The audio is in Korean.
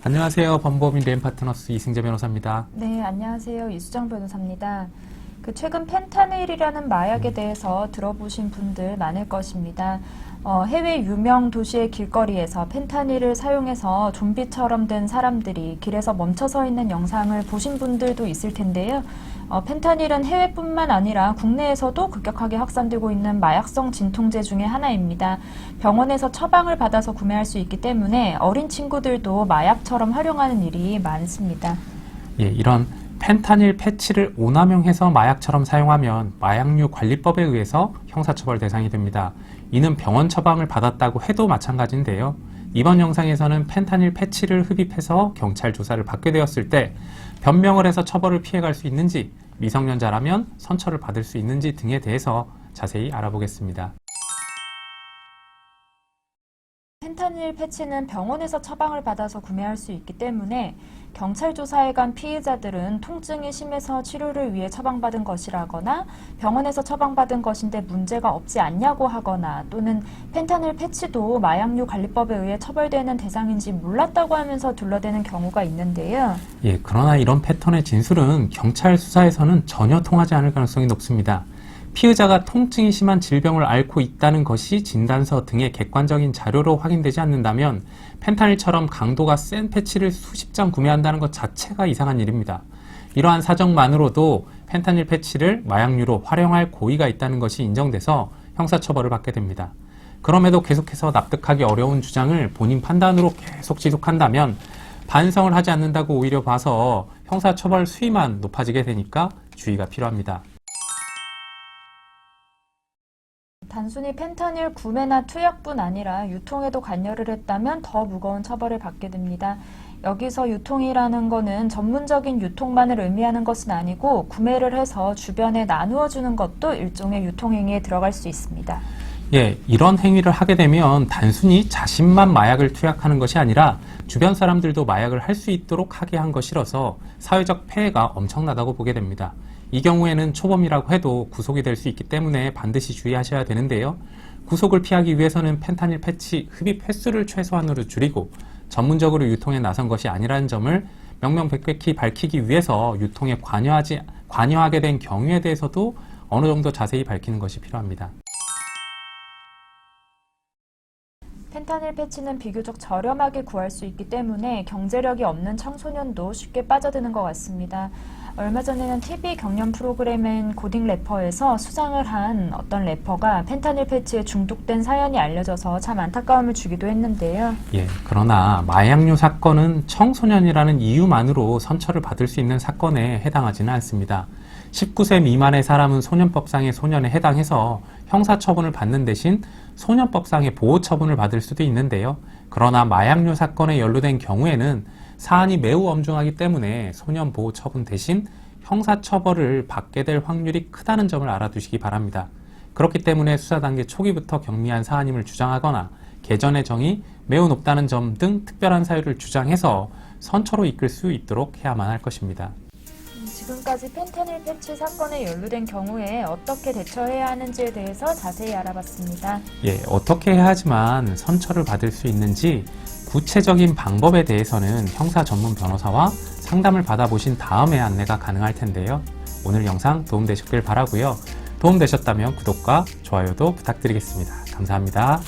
안녕하세요. 범법인 램파트너스 이승재 변호사입니다. 네, 안녕하세요. 이수정 변호사입니다. 최근 펜타닐이라는 마약에 대해서 들어보신 분들 많을 것입니다. 해외 유명 도시의 길거리에서 펜타닐을 사용해서 좀비처럼 된 사람들이 길에서 멈춰서 있는 영상을 보신 분들도 있을 텐데요. 펜타닐은 해외뿐만 아니라 국내에서도 급격하게 확산되고 있는 마약성 진통제 중에 하나입니다. 병원에서 처방을 받아서 구매할 수 있기 때문에 어린 친구들도 마약처럼 활용하는 일이 많습니다. 예, 이런 펜타닐 패치를 오남용해서 마약처럼 사용하면 마약류 관리법에 의해서 형사처벌 대상이 됩니다. 이는 병원 처방을 받았다고 해도 마찬가지인데요. 이번 영상에서는 펜타닐 패치를 흡입해서 경찰 조사를 받게 되었을 때 변명을 해서 처벌을 피해갈 수 있는지, 미성년자라면 선처를 받을 수 있는지 등에 대해서 자세히 알아보겠습니다. 펜타닐 패치는 병원에서 처방을 받아서 구매할 수 있기 때문에 경찰 조사에 간 피의자들은 통증이 심해서 치료를 위해 처방받은 것이라거나 병원에서 처방받은 것인데 문제가 없지 않냐고 하거나 또는 펜타닐 패치도 마약류 관리법에 의해 처벌되는 대상인지 몰랐다고 하면서 둘러대는 경우가 있는데요. 예, 그러나 이런 패턴의 진술은 경찰 수사에서는 전혀 통하지 않을 가능성이 높습니다. 피의자가 통증이 심한 질병을 앓고 있다는 것이 진단서 등의 객관적인 자료로 확인되지 않는다면 펜타닐처럼 강도가 센 패치를 수십 장 구매한다는 것 자체가 이상한 일입니다. 이러한 사정만으로도 펜타닐 패치를 마약류로 활용할 고의가 있다는 것이 인정돼서 형사처벌을 받게 됩니다. 그럼에도 계속해서 납득하기 어려운 주장을 본인 판단으로 계속 지속한다면 반성을 하지 않는다고 오히려 봐서 형사처벌 수위만 높아지게 되니까 주의가 필요합니다. 단순히 펜타닐 구매나 투약뿐 아니라 유통에도 관여를 했다면 더 무거운 처벌을 받게 됩니다. 여기서 유통이라는 것은 전문적인 유통만을 의미하는 것은 아니고 구매를 해서 주변에 나누어 주는 것도 일종의 유통행위에 들어갈 수 있습니다. 예, 이런 행위를 하게 되면 단순히 자신만 마약을 투약하는 것이 아니라 주변 사람들도 마약을 할 수 있도록 하게 한 것이라서 사회적 폐해가 엄청나다고 보게 됩니다. 이 경우에는 초범이라고 해도 구속이 될 수 있기 때문에 반드시 주의하셔야 되는데요. 구속을 피하기 위해서는 펜타닐 패치 흡입 횟수를 최소한으로 줄이고 전문적으로 유통에 나선 것이 아니라는 점을 명명백백히 밝히기 위해서 유통에 관여하게 된 경우에 대해서도 어느 정도 자세히 밝히는 것이 필요합니다. 펜타닐 패치는 비교적 저렴하게 구할 수 있기 때문에 경제력이 없는 청소년도 쉽게 빠져드는 것 같습니다. 얼마 전에는 TV 경연 프로그램인 고딩 래퍼에서 수상을 한 어떤 래퍼가 펜타닐 패치에 중독된 사연이 알려져서 참 안타까움을 주기도 했는데요. 예, 그러나 마약류 사건은 청소년이라는 이유만으로 선처를 받을 수 있는 사건에 해당하지는 않습니다. 19세 미만의 사람은 소년법상의 소년에 해당해서 형사처분을 받는 대신 소년법상의 보호처분을 받을 수도 있는데요. 그러나 마약류 사건에 연루된 경우에는 사안이 매우 엄중하기 때문에 소년보호처분 대신 형사처벌을 받게 될 확률이 크다는 점을 알아두시기 바랍니다. 그렇기 때문에 수사 단계 초기부터 경미한 사안임을 주장하거나 개전의 정이 매우 높다는 점 등 특별한 사유를 주장해서 선처로 이끌 수 있도록 해야만 할 것입니다. 지금까지 펜타닐 패치 사건에 연루된 경우에 어떻게 대처해야 하는지에 대해서 자세히 알아봤습니다. 예, 어떻게 해야 하지만 선처를 받을 수 있는지 구체적인 방법에 대해서는 형사 전문 변호사와 상담을 받아보신 다음에 안내가 가능할 텐데요. 오늘 영상 도움되셨길 바라고요. 도움되셨다면 구독과 좋아요도 부탁드리겠습니다. 감사합니다.